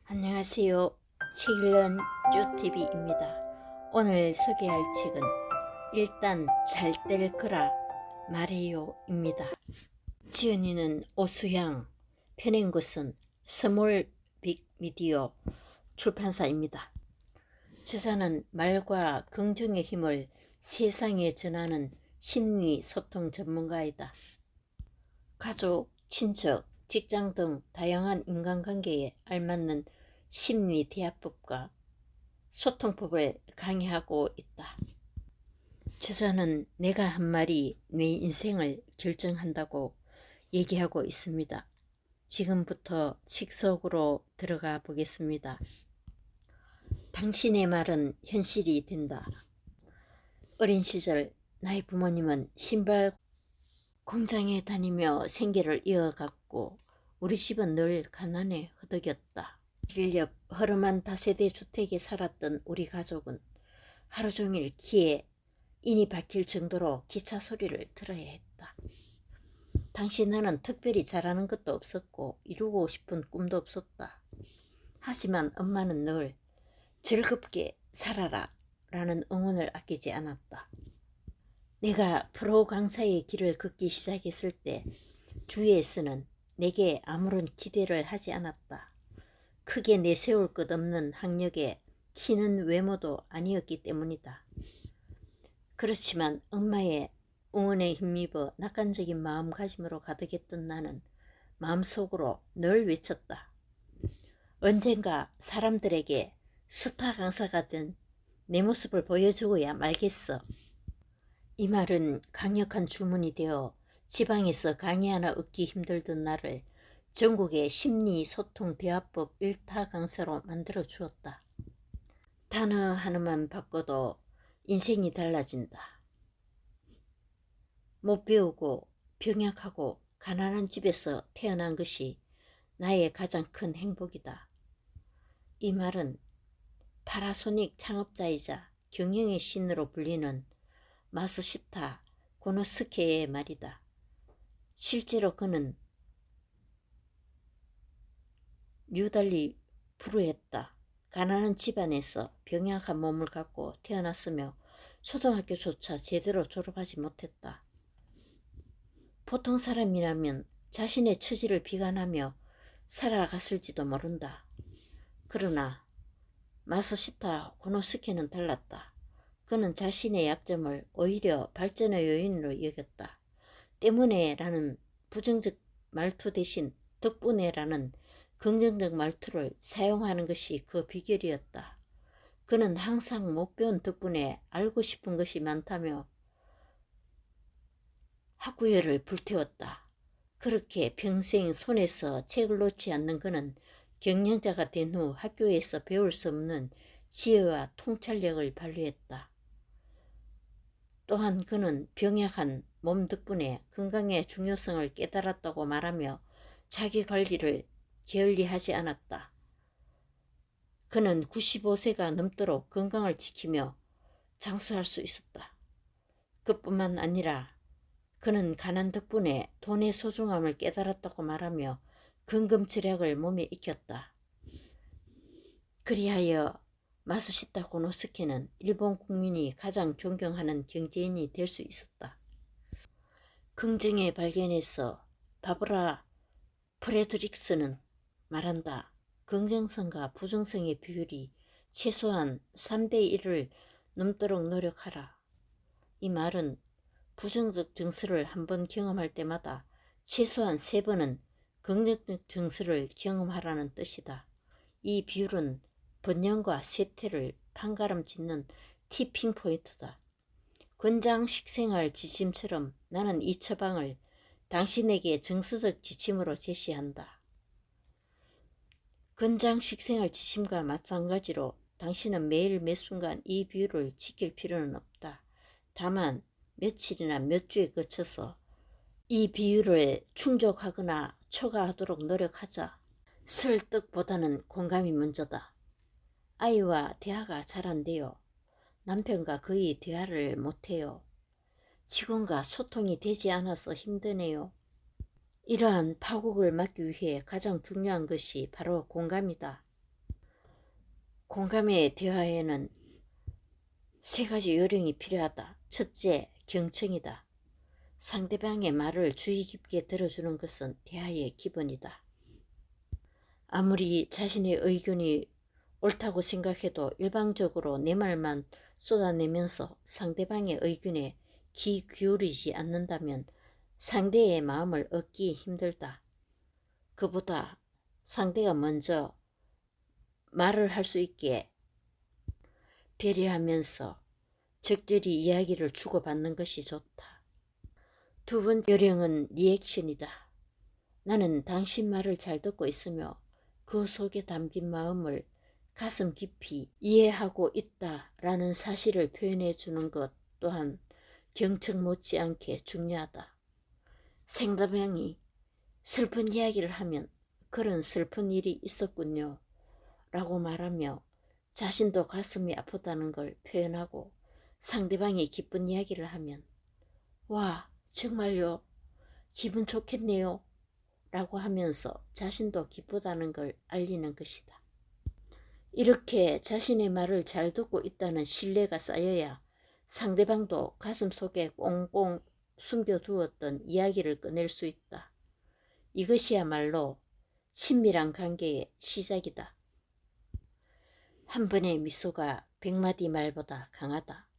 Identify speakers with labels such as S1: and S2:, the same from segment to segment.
S1: 안녕하세요. 책 읽는 쭈TV입니다. 오늘 소개할 책은 일단 잘 될 거라 말해요입니다. 지은이는 오수향, 펴낸 곳은 스몰 빅 미디어 출판사입니다. 저자는 말과 긍정의 힘을 세상에 전하는 심리 소통 전문가이다. 가족, 친척, 직장 등 다양한 인간관계에 알맞는 심리대화법과 소통법을 강의하고 있다. 저자는 내가 한 말이 내 인생을 결정한다고 얘기하고 있습니다. 지금부터 책 속으로 들어가 보겠습니다. 당신의 말은 현실이 된다. 어린 시절 나의 부모님은 신발 공장에 다니며 생계를 이어갔고 우리 집은 늘 가난에 허덕였다. 길 옆 허름한 다세대 주택에 살았던 우리 가족은 하루 종일 귀에 인이 박힐 정도로 기차 소리를 들어야 했다. 당시 나는 특별히 잘하는 것도 없었고 이루고 싶은 꿈도 없었다. 하지만 엄마는 늘 즐겁게 살아라 라는 응원을 아끼지 않았다. 내가 프로 강사의 길을 걷기 시작했을 때 주위에서는 내게 아무런 기대를 하지 않았다. 크게 내세울 것 없는 학력에 튀는 외모도 아니었기 때문이다. 그렇지만 엄마의 응원에 힘입어 낙관적인 마음가짐으로 가득했던 나는 마음속으로 늘 외쳤다. 언젠가 사람들에게 스타 강사가 된 내 모습을 보여주고야 말겠어. 이 말은 강력한 주문이 되어 지방에서 강의 하나 얻기 힘들던 나를 전국의 심리소통대화법 1타 강사로 만들어 주었다. 단어 하나만 바꿔도 인생이 달라진다. 못 배우고 병약하고 가난한 집에서 태어난 것이 나의 가장 큰 행복이다. 이 말은 파라소닉 창업자이자 경영의 신으로 불리는 마스시타 고노스케의 말이다. 실제로 그는 유달리 불우했다. 가난한 집안에서 병약한 몸을 갖고 태어났으며 초등학교조차 제대로 졸업하지 못했다. 보통 사람이라면 자신의 처지를 비관하며 살아갔을지도 모른다. 그러나 마스시타 고노스케는 달랐다. 그는 자신의 약점을 오히려 발전의 요인으로 여겼다. 때문에 라는 부정적 말투 대신 덕분에 라는 긍정적 말투를 사용하는 것이 그 비결이었다. 그는 항상 못 배운 덕분에 알고 싶은 것이 많다며 학구열을 불태웠다. 그렇게 평생 손에서 책을 놓지 않는 그는 경영자가 된 후 학교에서 배울 수 없는 지혜와 통찰력을 발휘했다. 또한 그는 병약한 몸 덕분에 건강의 중요성을 깨달았다고 말하며 자기 관리를 게을리하지 않았다. 그는 95세가 넘도록 건강을 지키며 장수할 수 있었다. 그뿐만 아니라 그는 가난 덕분에 돈의 소중함을 깨달았다고 말하며 근검절약을 몸에 익혔다. 그리하여 마스시타 고노스케는 일본 국민이 가장 존경하는 경제인이 될 수 있었다. 긍정의 발견에서 바브라 프레드릭스는 말한다. 긍정성과 부정성의 비율이 최소한 3대1을 넘도록 노력하라. 이 말은 부정적 증서를 한 번 경험할 때마다 최소한 3번은 긍정적 증서를 경험하라는 뜻이다. 이 비율은 번영과 쇠퇴를 판가름 짓는 티핑 포인트다. 권장식 생활 지침처럼 나는 이 처방을 당신에게 정서적 지침으로 제시한다. 권장식 생활 지침과 마찬가지로 당신은 매일 매 순간 이 비율을 지킬 필요는 없다. 다만 며칠이나 몇 주에 거쳐서 이 비율을 충족하거나 초과하도록 노력하자. 설득보다는 공감이 먼저다. 아이와 대화가 잘 안 돼요. 남편과 거의 대화를 못해요. 직원과 소통이 되지 않아서 힘드네요. 이러한 파국을 막기 위해 가장 중요한 것이 바로 공감이다. 공감의 대화에는 세 가지 요령이 필요하다. 첫째, 경청이다. 상대방의 말을 주의 깊게 들어주는 것은 대화의 기본이다. 아무리 자신의 의견이 옳다고 생각해도 일방적으로 내 말만 쏟아내면서 상대방의 의견에 귀 기울이지 않는다면 상대의 마음을 얻기 힘들다. 그보다 상대가 먼저 말을 할 수 있게 배려하면서 적절히 이야기를 주고받는 것이 좋다. 두 번째 요령은 리액션이다. 나는 당신 말을 잘 듣고 있으며 그 속에 담긴 마음을 가슴 깊이 이해하고 있다라는 사실을 표현해 주는 것 또한 경청 못지않게 중요하다. 상대방이 슬픈 이야기를 하면 그런 슬픈 일이 있었군요 라고 말하며 자신도 가슴이 아프다는 걸 표현하고, 상대방이 기쁜 이야기를 하면 와 정말요 기분 좋겠네요 라고 하면서 자신도 기쁘다는 걸 알리는 것이다. 이렇게 자신의 말을 잘 듣고 있다는 신뢰가 쌓여야 상대방도 가슴속에 꽁꽁 숨겨두었던 이야기를 꺼낼 수 있다. 이것이야말로 친밀한 관계의 시작이다. 한 번의 미소가 100마디 말보다 강하다.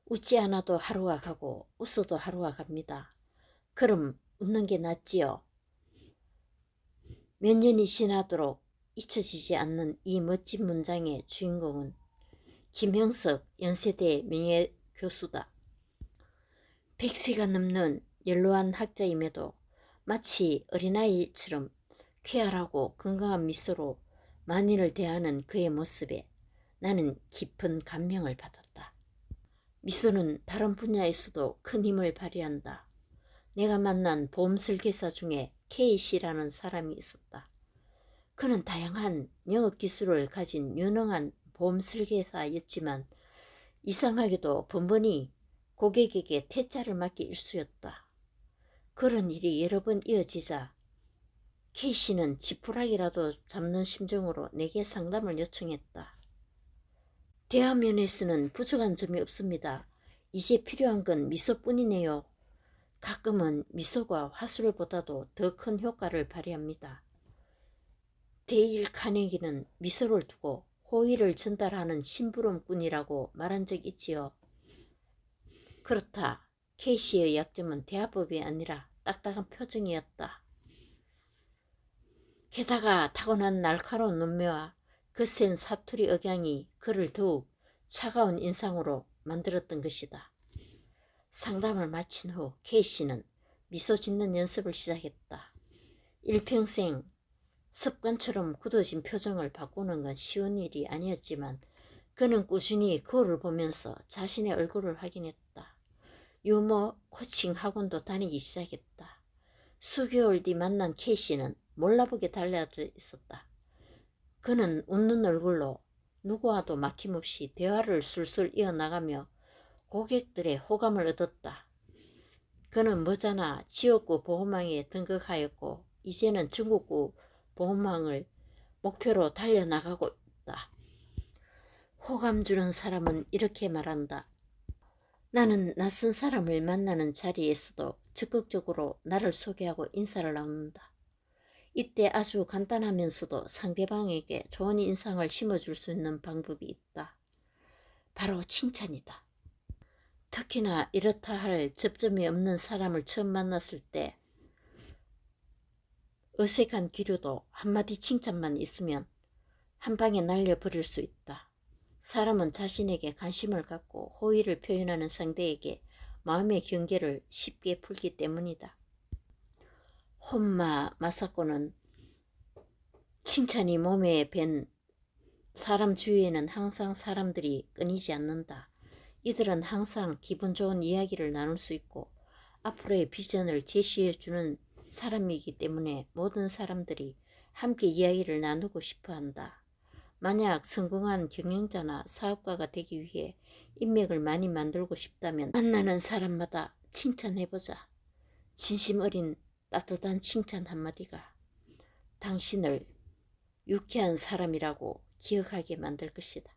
S1: 웃지 않아도 하루가 가고 웃어도 하루가 갑니다. 그럼 웃는 게 낫지요. 몇 년이 지나도록 잊혀지지 않는 이 멋진 문장의 주인공은 김형석 연세대 명예교수다. 100세가 넘는 연로한 학자임에도 마치 어린아이처럼 쾌활하고 건강한 미소로 만인을 대하는 그의 모습에 나는 깊은 감명을 받았다. 미소는 다른 분야에서도 큰 힘을 발휘한다. 내가 만난 보험 설계사 중에 K씨라는 사람이 있었다. 그는 다양한 영업 기술을 가진 유능한 보험 설계사였지만 이상하게도 번번이 고객에게 퇴짜를 맞기 일쑤였다. 그런 일이 여러 번 이어지자 K씨는 지푸라기라도 잡는 심정으로 내게 상담을 요청했다. 대화면에서는 부족한 점이 없습니다. 이제 필요한 건 미소뿐이네요. 가끔은 미소가 화술보다도 더 큰 효과를 발휘합니다. 데일 카네기는 미소를 두고 호의를 전달하는 심부름꾼이라고 말한 적 있지요. 그렇다. K씨의 약점은 대화법이 아니라 딱딱한 표정이었다. 게다가 타고난 날카로운 눈매와 거센 사투리 억양이 그를 더욱 차가운 인상으로 만들었던 것이다. 상담을 마친 후 K씨는 미소 짓는 연습을 시작했다. 일평생 습관처럼 굳어진 표정을 바꾸는 건 쉬운 일이 아니었지만 그는 꾸준히 거울을 보면서 자신의 얼굴을 확인했다. 유머 코칭 학원도 다니기 시작했다. 수개월 뒤 만난 K씨는 몰라보게 달라져 있었다. 그는 웃는 얼굴로 누구와도 막힘없이 대화를 술술 이어나가며 고객들의 호감을 얻었다. 그는 머지않아 지역구 보험망에 등극하였고 이제는 전국구 보험망을 목표로 달려나가고 있다. 호감 주는 사람은 이렇게 말한다. 나는 낯선 사람을 만나는 자리에서도 적극적으로 나를 소개하고 인사를 나눈다. 이때 아주 간단하면서도 상대방에게 좋은 인상을 심어줄 수 있는 방법이 있다. 바로 칭찬이다. 특히나 이렇다 할 접점이 없는 사람을 처음 만났을 때 어색한 기류도 한마디 칭찬만 있으면 한 방에 날려버릴 수 있다. 사람은 자신에게 관심을 갖고 호의를 표현하는 상대에게 마음의 경계를 쉽게 풀기 때문이다. 혼마 마사코는 칭찬이 몸에 밴 사람 주위에는 항상 사람들이 끊이지 않는다. 이들은 항상 기분 좋은 이야기를 나눌 수 있고 앞으로의 비전을 제시해주는 사람이기 때문에 모든 사람들이 함께 이야기를 나누고 싶어 한다. 만약 성공한 경영자나 사업가가 되기 위해 인맥을 많이 만들고 싶다면 만나는 사람마다 칭찬해보자. 진심 어린 따뜻한 칭찬 한마디가 당신을 유쾌한 사람이라고 기억하게 만들 것이다.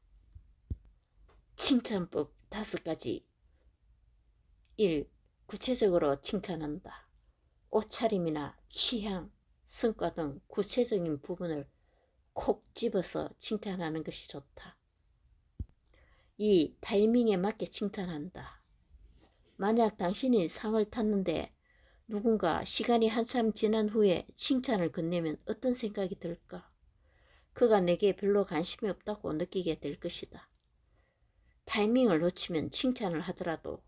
S1: 칭찬법 5가지. 1. 구체적으로 칭찬한다. 옷차림이나 취향, 성과 등 구체적인 부분을 콕 집어서 칭찬하는 것이 좋다. 2. 타이밍에 맞게 칭찬한다. 만약 당신이 상을 탔는데 누군가 시간이 한참 지난 후에 칭찬을 건네면 어떤 생각이 들까? 그가 내게 별로 관심이 없다고 느끼게 될 것이다. 타이밍을 놓치면 칭찬을 하더라도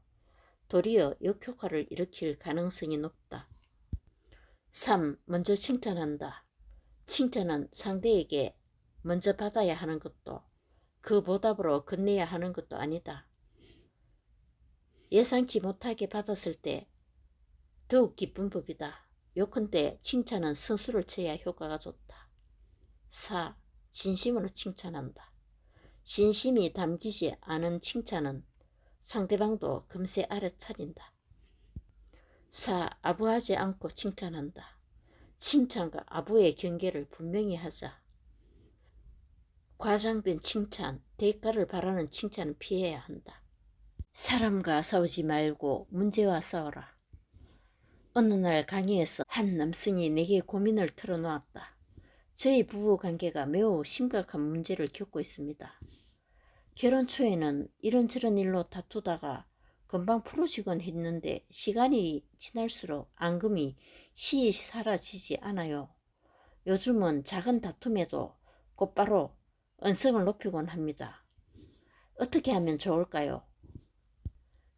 S1: 도리어 역효과를 일으킬 가능성이 높다. 3. 먼저 칭찬한다. 칭찬은 상대에게 먼저 받아야 하는 것도 그 보답으로 건네야 하는 것도 아니다. 예상치 못하게 받았을 때 더욱 기쁜 법이다. 요컨대 칭찬은 선수를 쳐야 효과가 좋다. 4. 진심으로 칭찬한다. 진심이 담기지 않은 칭찬은 상대방도 금세 알아차린다. 4. 아부하지 않고 칭찬한다. 칭찬과 아부의 경계를 분명히 하자. 과장된 칭찬, 대가를 바라는 칭찬은 피해야 한다. 사람과 싸우지 말고 문제와 싸워라. 어느 날 강의에서 한 남성이 내게 고민을 털어놓았다. 저희 부부관계가 매우 심각한 문제를 겪고 있습니다. 결혼 초에는 이런저런 일로 다투다가 금방 풀어지곤 했는데 시간이 지날수록 앙금이 시이 사라지지 않아요. 요즘은 작은 다툼에도 곧바로 언성을 높이곤 합니다. 어떻게 하면 좋을까요?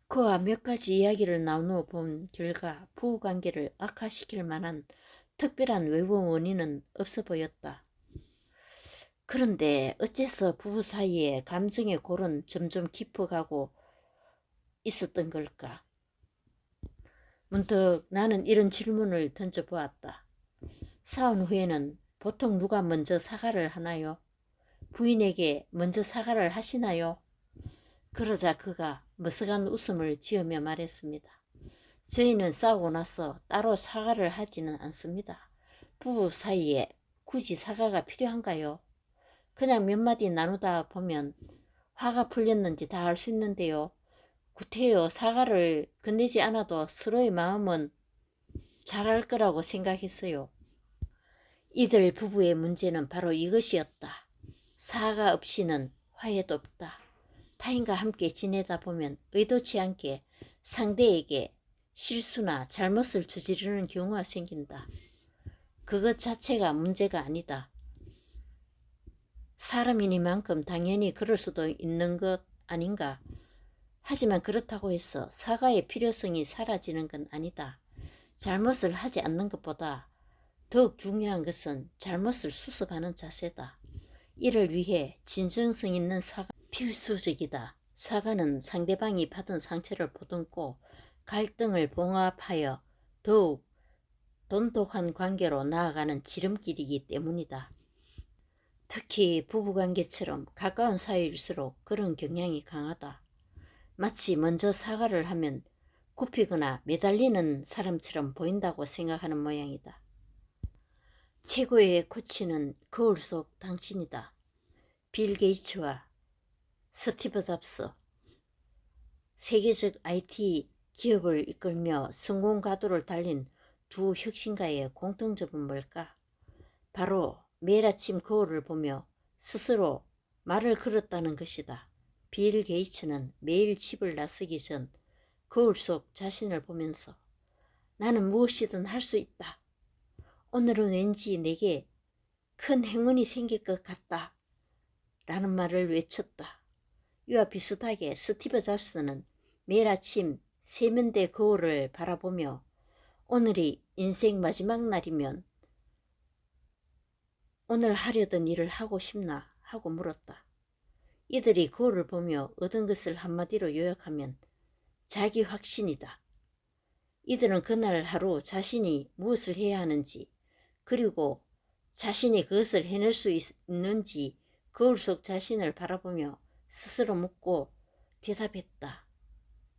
S1: 그와 몇 가지 이야기를 나누어 본 결과 부부관계를 악화시킬 만한 특별한 외부 원인은 없어 보였다. 그런데 어째서 부부 사이에 감정의 골은 점점 깊어가고 있었던 걸까? 문득 나는 이런 질문을 던져보았다. 싸운 후에는 보통 누가 먼저 사과를 하나요? 부인에게 먼저 사과를 하시나요? 그러자 그가 머쓱한 웃음을 지으며 말했습니다. 저희는 싸우고 나서 따로 사과를 하지는 않습니다. 부부 사이에 굳이 사과가 필요한가요? 그냥 몇 마디 나누다 보면 화가 풀렸는지 다 알 수 있는데요. 구태여 사과를 건네지 않아도 서로의 마음은 잘할 거라고 생각했어요. 이들 부부의 문제는 바로 이것이었다. 사과 없이는 화해도 없다. 타인과 함께 지내다 보면 의도치 않게 상대에게 실수나 잘못을 저지르는 경우가 생긴다. 그것 자체가 문제가 아니다. 사람이니만큼 당연히 그럴 수도 있는 것 아닌가. 하지만 그렇다고 해서 사과의 필요성이 사라지는 건 아니다. 잘못을 하지 않는 것보다 더욱 중요한 것은 잘못을 수습하는 자세다. 이를 위해 진정성 있는 사과가 필수적이다. 사과는 상대방이 받은 상처를 보듬고 갈등을 봉합하여 더욱 돈독한 관계로 나아가는 지름길이기 때문이다. 특히 부부관계처럼 가까운 사이일수록 그런 경향이 강하다. 마치 먼저 사과를 하면 굽히거나 매달리는 사람처럼 보인다고 생각하는 모양이다. 최고의 코치는 거울 속 당신이다. 빌 게이츠와 스티브 잡스, 세계적 IT 기업을 이끌며 성공 가도를 달린 두 혁신가의 공통점은 뭘까? 바로 매일 아침 거울을 보며 스스로 말을 걸었다는 것이다. 빌 게이츠는 매일 집을 나서기 전 거울 속 자신을 보면서 나는 무엇이든 할 수 있다. 오늘은 왠지 내게 큰 행운이 생길 것 같다. 라는 말을 외쳤다. 이와 비슷하게 스티브 잡스는 매일 아침 세면대 거울을 바라보며 오늘이 인생 마지막 날이면 오늘 하려던 일을 하고 싶나 하고 물었다. 이들이 거울을 보며 얻은 것을 한마디로 요약하면 자기 확신이다. 이들은 그날 하루 자신이 무엇을 해야 하는지 그리고 자신이 그것을 해낼 수 있는지 거울 속 자신을 바라보며 스스로 묻고 대답했다.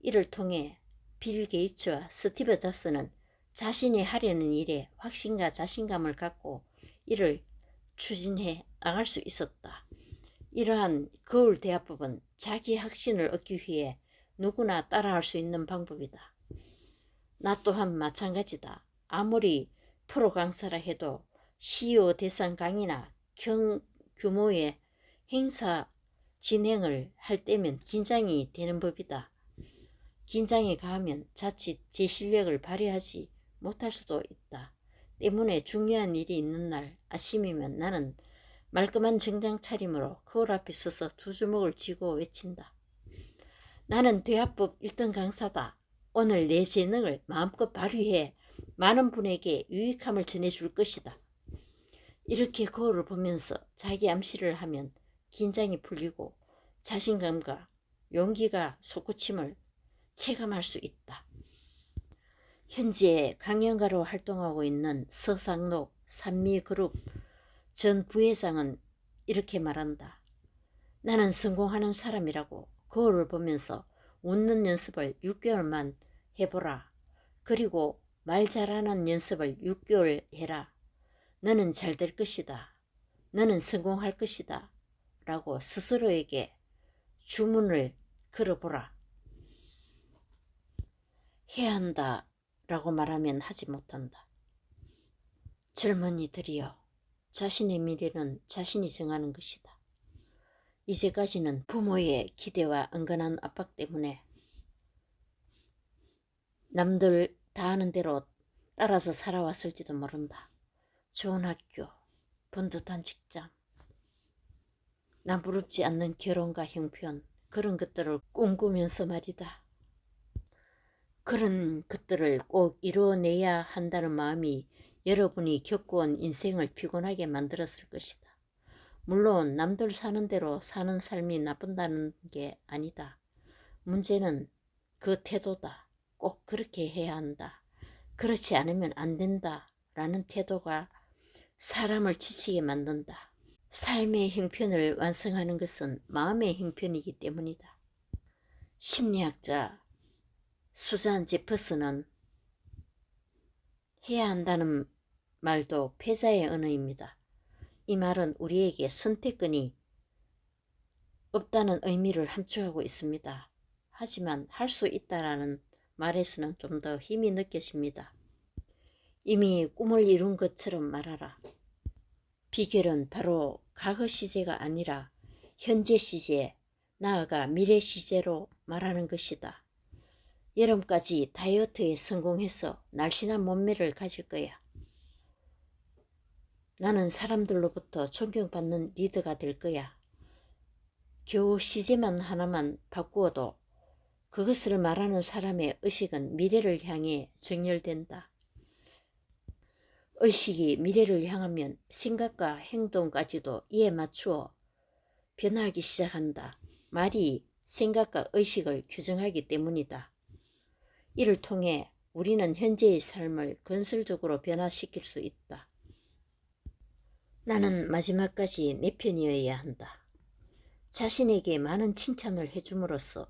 S1: 이를 통해 빌 게이츠와 스티브 잡스는 자신이 하려는 일에 확신과 자신감을 갖고 이를 추진해 나갈 수 있었다. 이러한 거울 대화법은 자기 확신을 얻기 위해 누구나 따라할 수 있는 방법이다. 나 또한 마찬가지다. 아무리 프로 강사라 해도 CEO 대상 강의나 규모의 행사 진행을 할 때면 긴장이 되는 법이다. 긴장이 가하면 자칫 제 실력을 발휘하지 못할 수도 있다. 때문에 중요한 일이 있는 날 아침이면 나는 말끔한 정장 차림으로 거울 앞에 서서 두 주먹을 쥐고 외친다. 나는 대화법 1등 강사다. 오늘 내 재능을 마음껏 발휘해 많은 분에게 유익함을 전해줄 것이다. 이렇게 거울을 보면서 자기 암시를 하면 긴장이 풀리고 자신감과 용기가 솟구침을 체감할 수 있다. 현재 강연가로 활동하고 있는 서상록 산미그룹 전 부회장은 이렇게 말한다. 나는 성공하는 사람이라고. 거울을 보면서 웃는 연습을 6개월만 해보라. 그리고 말 잘하는 연습을 6개월 해라. 너는 잘 될 것이다. 너는 성공할 것이다. 라고 스스로에게 주문을 걸어보라. 해야 한다 라고 말하면 하지 못한다. 젊은이들이여, 자신의 미래는 자신이 정하는 것이다. 이제까지는 부모의 기대와 은근한 압박 때문에 남들 다 하는 대로 따라서 살아왔을지도 모른다. 좋은 학교, 번듯한 직장, 나 부럽지 않는 결혼과 형편, 그런 것들을 꿈꾸면서 말이다. 그런 것들을 꼭 이뤄내야 한다는 마음이 여러분이 겪어온 인생을 피곤하게 만들었을 것이다. 물론 남들 사는 대로 사는 삶이 나쁜다는 게 아니다. 문제는 그 태도다. 꼭 그렇게 해야 한다. 그렇지 않으면 안 된다. 라는 태도가 사람을 지치게 만든다. 삶의 형편을 완성하는 것은 마음의 형편이기 때문이다. 심리학자 수잔 제퍼슨은 해야 한다는 말도 패자의 언어입니다. 이 말은 우리에게 선택권이 없다는 의미를 함축하고 있습니다. 하지만 할 수 있다라는 말에서는 좀 더 힘이 느껴집니다. 이미 꿈을 이룬 것처럼 말하라. 비결은 바로 과거 시제가 아니라 현재 시제, 나아가 미래 시제로 말하는 것이다. 여름까지 다이어트에 성공해서 날씬한 몸매를 가질 거야. 나는 사람들로부터 존경받는 리더가 될 거야. 겨우 시제만 하나만 바꾸어도 그것을 말하는 사람의 의식은 미래를 향해 정렬된다. 의식이 미래를 향하면 생각과 행동까지도 이에 맞추어 변화하기 시작한다. 말이 생각과 의식을 규정하기 때문이다. 이를 통해 우리는 현재의 삶을 건설적으로 변화시킬 수 있다. 나는 마지막까지 내 편이어야 한다. 자신에게 많은 칭찬을 해줌으로써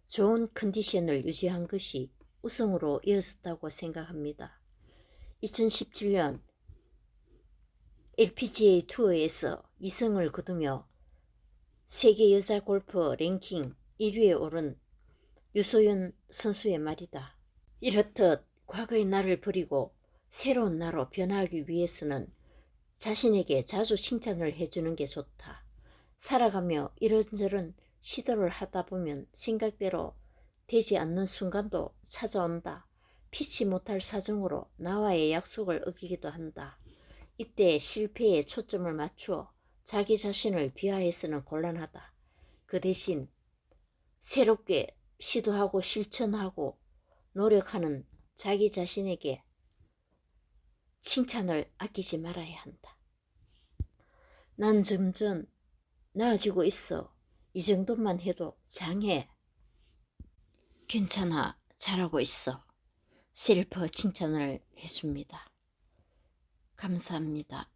S1: 좋은 컨디션을 유지한 것이 우승으로 이어졌다고 생각합니다. 2017년 LPGA 투어에서 2승을 거두며 세계 여자 골프 랭킹 1위에 오른 유소연 선수의 말이다. 이렇듯 과거의 나를 버리고 새로운 나로 변화하기 위해서는 자신에게 자주 칭찬을 해주는 게 좋다. 살아가며 이런저런 시도를 하다 보면 생각대로 되지 않는 순간도 찾아온다. 피치 못할 사정으로 나와의 약속을 어기기도 한다. 이때 실패에 초점을 맞추어 자기 자신을 비하해서는 곤란하다. 그 대신 새롭게 시도하고 실천하고 노력하는 자기 자신에게 칭찬을 아끼지 말아야 한다. 난 점점 나아지고 있어. 이 정도만 해도 장해. 괜찮아. 잘하고 있어. 셀프 칭찬을 해줍니다. 감사합니다.